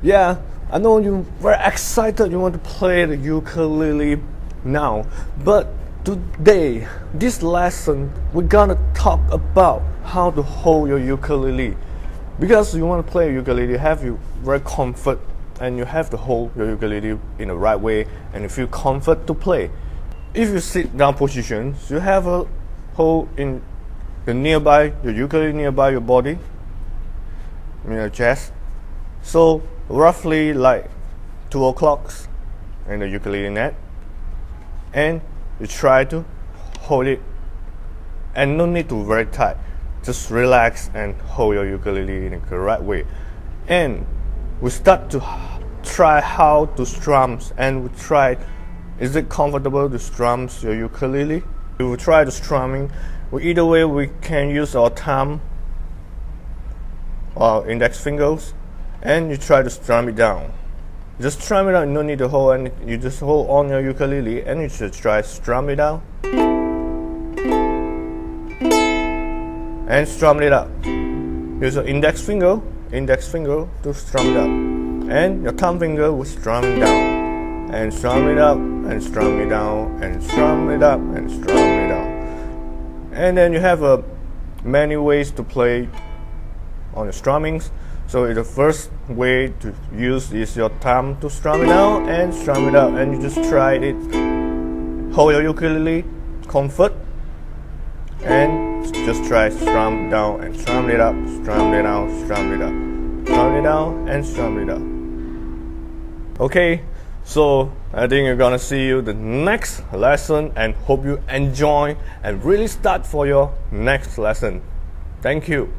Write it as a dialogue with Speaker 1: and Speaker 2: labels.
Speaker 1: Yeah, I know you're very excited, you want to play the ukulele now, but today, this lesson, we're gonna talk about how to hold your ukulele. Because you want to play ukulele, you have you very comfort, and you have to hold your ukulele in the right way, and you feel comfort to play. If you sit down position, you have a hold in the your ukulele nearby your body, in your chest. So roughly like 2 o'clock in the ukulele net, and you try to hold it, and no need to very tight. Just relax and hold your ukulele in the correct way. And we start to try how to strum, and we try, is it comfortable to strum your ukulele? We will try the strumming. Either way, we can use our thumb or index fingers, and you try to strum it down. Just strum it out, no need to hold, and you just hold on your ukulele, and you should try strum it down. And strum it up. Use your index finger to strum it up, and your thumb finger will strum it down, and strum it up, and strum it down, and strum it up, and strum it down. And then you have many ways to play on the strummings. So the first way to use is your thumb to strum it down and strum it up, and you just try it. Hold your ukulele, comfort, and just try strum down and strum it up, strum it down, strum it up, strum it down, and strum it up. Okay, so I think you're gonna see you the next lesson, and hope you enjoy and really start for your next lesson. Thank you.